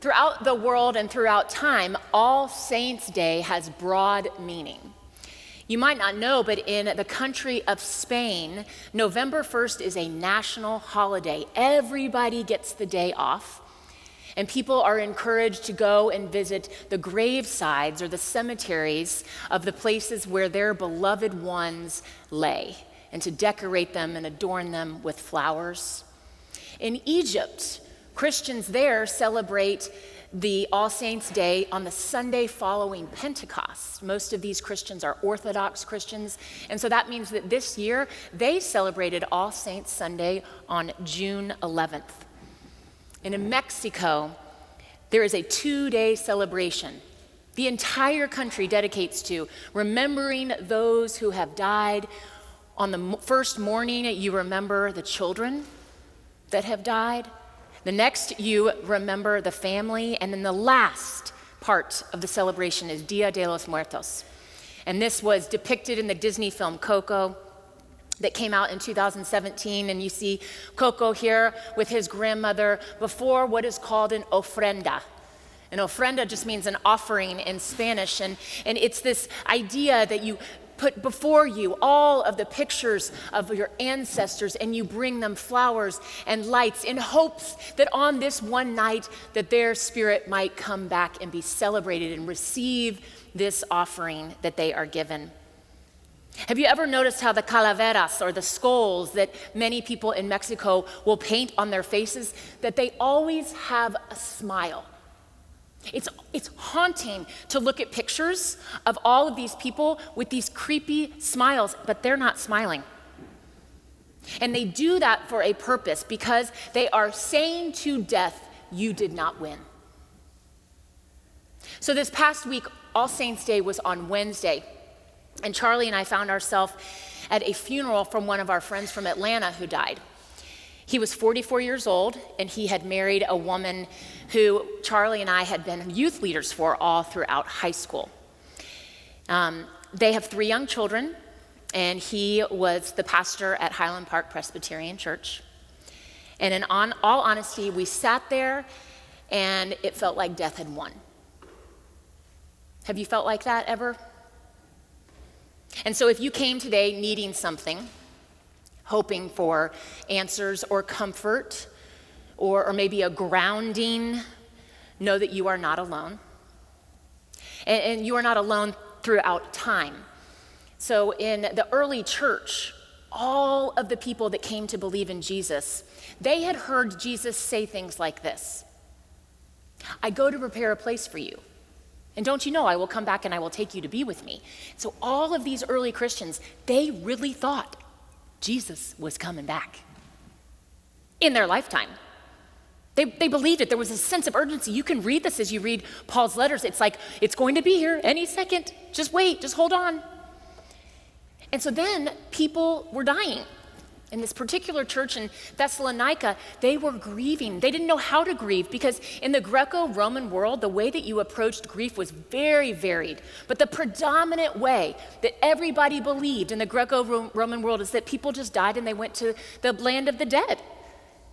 Throughout the world and throughout time, All Saints' Day has broad meaning. You might not know, but in the country of Spain, November 1st is a national holiday. Everybody gets the day off, and people are encouraged to go and visit the gravesides or the cemeteries of the places where their beloved ones lay, and to decorate them and adorn them with flowers. In Egypt, Christians there celebrate the All Saints' Day on the Sunday following Pentecost. Most of these Christians are Orthodox Christians, and so that means that this year they celebrated All Saints Sunday on June 11th. And in Mexico, there is a 2-day celebration. The entire country dedicates to remembering those who have died. On the first morning, you remember the children that have died. The next, you remember the family, and then the last part of the celebration is Dia de los Muertos. And this was depicted in the Disney film Coco that came out in 2017, and you see Coco here with his grandmother before what is called an ofrenda. An ofrenda just means an offering in Spanish, and it's this idea that you put before you all of the pictures of your ancestors, and you bring them flowers and lights in hopes that on this one night that their spirit might come back and be celebrated and receive this offering that they are given. Have you ever noticed how the calaveras, or the skulls that many people in Mexico will paint on their faces, that they always have a smile? It's haunting to look at pictures of all of these people with these creepy smiles, but they're not smiling. And they do that for a purpose, because they are saying to death, you did not win. So this past week, All Saints' Day was on Wednesday, and Charlie and I found ourselves at a funeral from one of our friends from Atlanta who died. He was 44 years old, and he had married a woman who Charlie and I had been youth leaders for all throughout high school. They have 3 young children, and he was the pastor at Highland Park Presbyterian Church. And in all honesty, we sat there, and it felt like death had won. Have you felt like that ever? And so if you came today needing something, hoping for answers or comfort, or maybe a grounding, know that you are not alone. And you are not alone throughout time. So in the early church, all of the people that came to believe in Jesus, they had heard Jesus say things like this: I go to prepare a place for you. And don't you know, I will come back and I will take you to be with me. So all of these early Christians, they really thought Jesus was coming back in their lifetime. They believed it. There was a sense of urgency. You can read this as you read Paul's letters. It's like, it's going to be here any second. Just wait, just hold on. And so then people were dying. In this particular church in Thessalonica, they were grieving. They didn't know how to grieve, because in the Greco-Roman world, the way that you approached grief was very varied. But the predominant way that everybody believed in the Greco-Roman world is that people just died and they went to the land of the dead.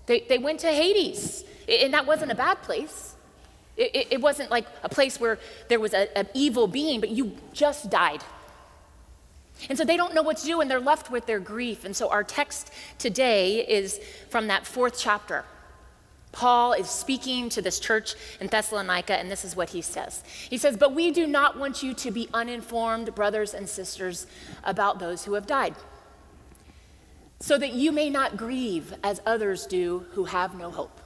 They went to Hades, and that wasn't a bad place. It wasn't like a place where there was an evil being, but you just died. And so they don't know what to do, and they're left with their grief. And so our text today is from that 4th chapter. Paul is speaking to this church in Thessalonica, and this is what he says. He says, but we do not want you to be uninformed, brothers and sisters, about those who have died, so that you may not grieve as others do who have no hope.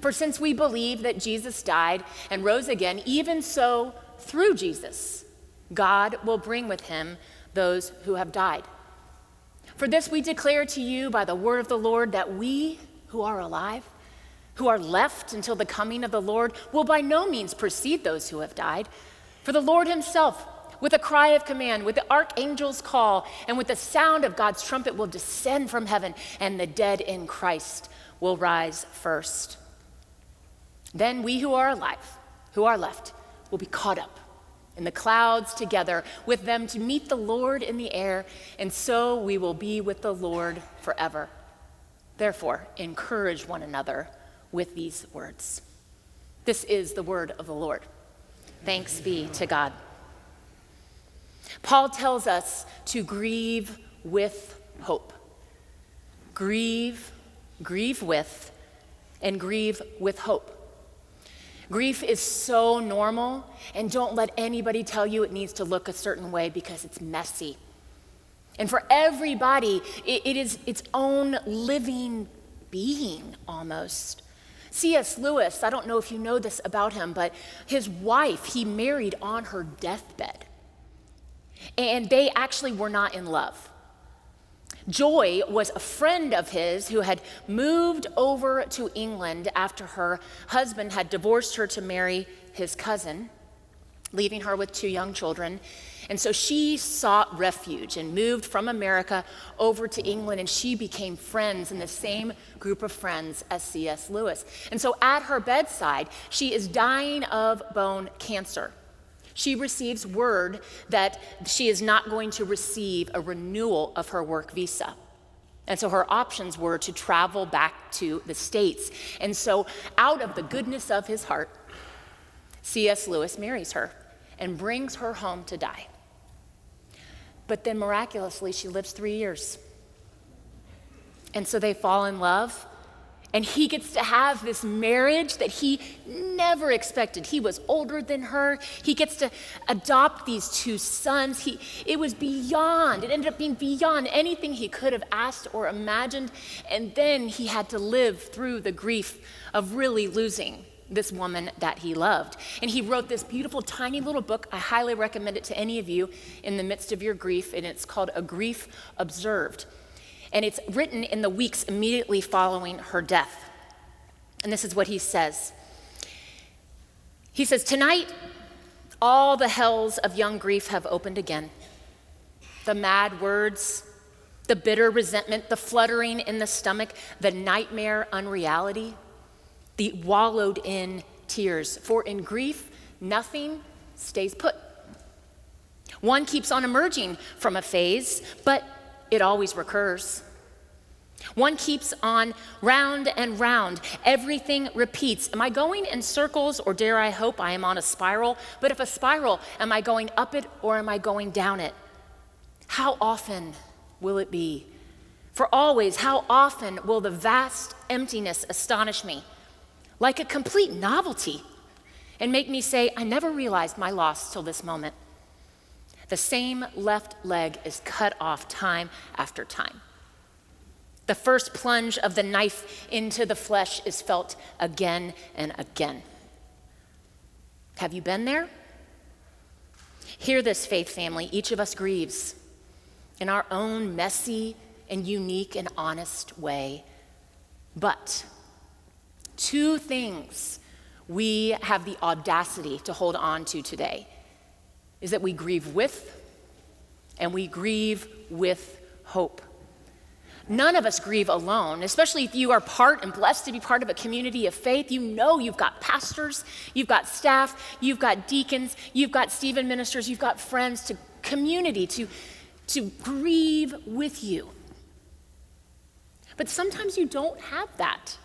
For since we believe that Jesus died and rose again, even so through Jesus, God will bring with him those who have died. For this we declare to you by the word of the Lord, that we who are alive, who are left until the coming of the Lord, will by no means precede those who have died. For the Lord himself, with a cry of command, with the archangel's call, and with the sound of God's trumpet, will descend from heaven, and the dead in Christ will rise first. Then we who are alive, who are left, will be caught up in the clouds together with them to meet the Lord in the air, and so we will be with the Lord forever. Therefore, encourage one another with these words. This is the word of the Lord. Thanks be to God. Paul tells us to grieve with hope. Grieve with, and grieve with hope. Grief is so normal, and don't let anybody tell you it needs to look a certain way because it's messy. And for everybody, it is its own living being almost. C.S. Lewis, I don't know if you know this about him, but his wife, he married on her deathbed. And they actually were not in love. Joy was a friend of his who had moved over to England after her husband had divorced her to marry his cousin, leaving her with 2 young children. And so she sought refuge and moved from America over to England, and she became friends in the same group of friends as C.S. Lewis. And so at her bedside, she is dying of bone cancer. She receives word that she is not going to receive a renewal of her work visa. And so her options were to travel back to the States. And so out of the goodness of his heart, C.S. Lewis marries her and brings her home to die. But then miraculously, she lives 3 years. And so they fall in love. And he gets to have this marriage that he never expected. He was older than her. He gets to adopt these 2 sons. It ended up being beyond anything he could have asked or imagined. And then he had to live through the grief of really losing this woman that he loved. And he wrote this beautiful, tiny little book. I highly recommend it to any of you in the midst of your grief. And it's called A Grief Observed. And it's written in the weeks immediately following her death. And this is what he says. He says, "Tonight, all the hells of young grief have opened again. The mad words, the bitter resentment, the fluttering in the stomach, the nightmare unreality, the wallowed in tears. For in grief, nothing stays put. One keeps on emerging from a phase, but it always recurs. One keeps on round and round. Everything repeats. Am I going in circles, or dare I hope I am on a spiral? But if a spiral, am I going up it or am I going down it? How often will it be? For always, how often will the vast emptiness astonish me, like a complete novelty, and make me say, I never realized my loss till this moment. The same left leg is cut off time after time. The first plunge of the knife into the flesh is felt again and again." Have you been there? Hear this, faith family. Each of us grieves in our own messy and unique and honest way. But 2 things we have the audacity to hold on to today is that we grieve with, and we grieve with hope. None of us grieve alone, especially if you are part and blessed to be part of a community of faith. You know you've got pastors, you've got staff, you've got deacons, you've got Stephen ministers, you've got friends, to community to grieve with you. But sometimes you don't have that.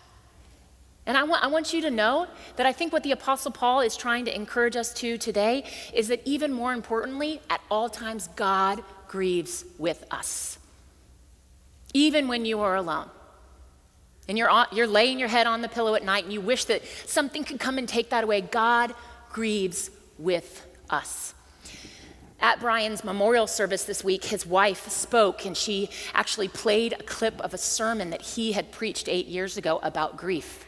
And I want you to know that I think what the Apostle Paul is trying to encourage us to today is that even more importantly, at all times, God grieves with us. Even when you are alone. And you're laying your head on the pillow at night and you wish that something could come and take that away, God grieves with us. At Brian's memorial service this week, his wife spoke, and she actually played a clip of a sermon that he had preached 8 years ago about grief.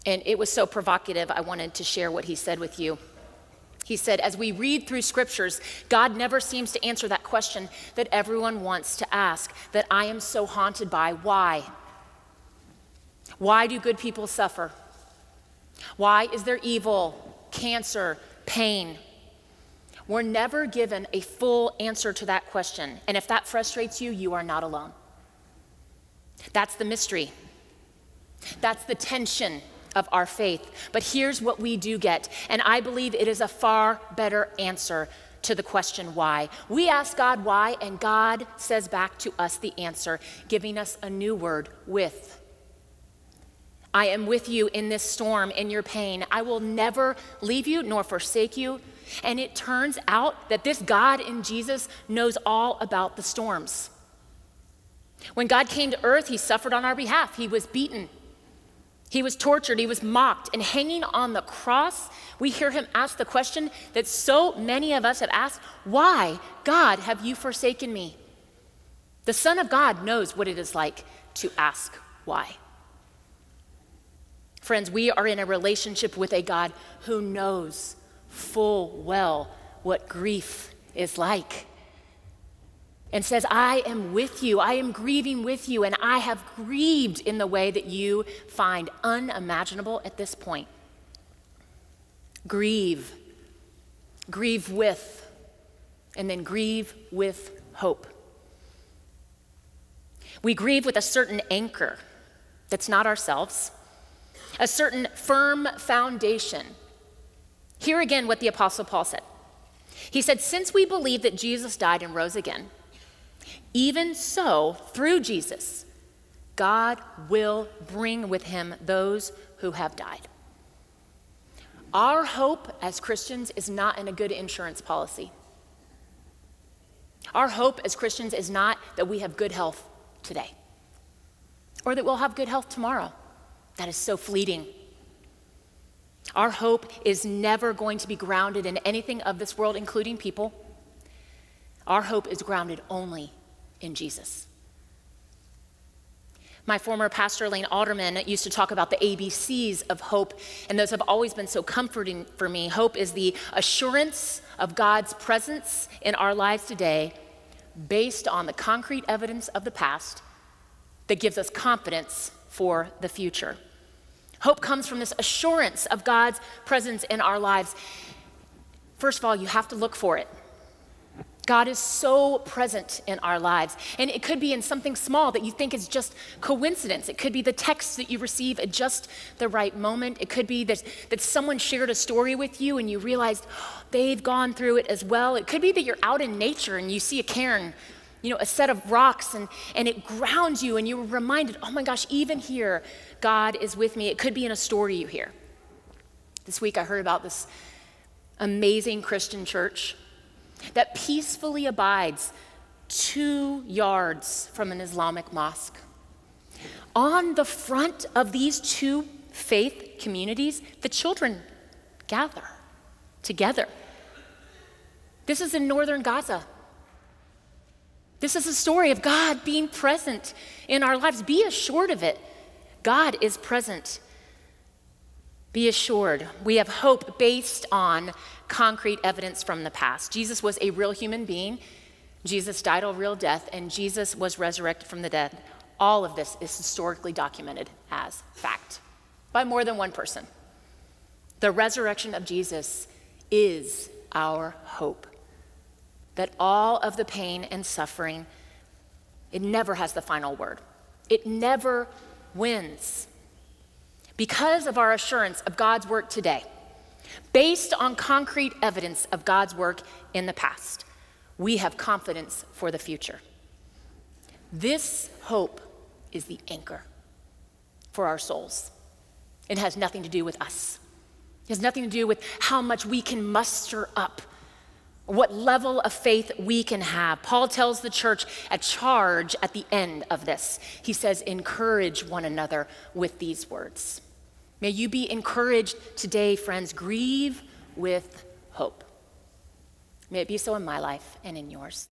And it was so provocative, I wanted to share what he said with you. He said, as we read through scriptures, God never seems to answer that question that everyone wants to ask, that I am so haunted by. Why? Why do good people suffer? Why is there evil, cancer, pain? We're never given a full answer to that question. And if that frustrates you, you are not alone. That's the mystery. That's the tension of our faith. But here's what we do get, and I believe it is a far better answer to the question why. We ask God why, and God says back to us the answer, giving us a new word, with. I am with you in this storm, in your pain. I will never leave you nor forsake you. And it turns out that this God in Jesus knows all about the storms. When God came to earth, he suffered on our behalf. He was beaten. He was tortured. He was mocked. And hanging on the cross, we hear him ask the question that so many of us have asked, why, God, have you forsaken me? The Son of God knows what it is like to ask why. Friends, we are in a relationship with a God who knows full well what grief is like and says, I am with you, I am grieving with you, and I have grieved in the way that you find unimaginable at this point. Grieve with, and then grieve with hope. We grieve with a certain anchor that's not ourselves, a certain firm foundation. Hear again what the Apostle Paul said. He said, since we believe that Jesus died and rose again, even so, through Jesus, God will bring with him those who have died. Our hope as Christians is not in a good insurance policy. Our hope as Christians is not that we have good health today or that we'll have good health tomorrow. That is so fleeting. Our hope is never going to be grounded in anything of this world, including people. Our hope is grounded only in Jesus. My former pastor, Lane Alderman, used to talk about the ABCs of hope, and those have always been so comforting for me. Hope is the assurance of God's presence in our lives today based on the concrete evidence of the past that gives us confidence for the future. Hope comes from this assurance of God's presence in our lives. First of all, you have to look for it. God is so present in our lives. And it could be in something small that you think is just coincidence. It could be the text that you receive at just the right moment. It could be that someone shared a story with you and you realized they've gone through it as well. It could be that you're out in nature and you see a cairn, a set of rocks, and it grounds you and you're reminded, oh my gosh, even here, God is with me. It could be in a story you hear. This week I heard about this amazing Christian church that peacefully abides 2 yards from an Islamic mosque. On the front of these 2 faith communities, the children gather together. This is in northern Gaza. This is a story of God being present in our lives. Be assured of it. God is present. Be assured. We have hope based on concrete evidence from the past. Jesus was a real human being. Jesus died a real death, and Jesus was resurrected from the dead. All of this is historically documented as fact by more than one person. The resurrection of Jesus is our hope. That all of the pain and suffering, it never has the final word. It never wins. Because of our assurance of God's work today, based on concrete evidence of God's work in the past, we have confidence for the future. This hope is the anchor for our souls. It has nothing to do with us. It has nothing to do with how much we can muster up, what level of faith we can have. Paul tells the church a charge at the end of this. He says, encourage one another with these words. May you be encouraged today, friends. Grieve with hope. May it be so in my life and in yours.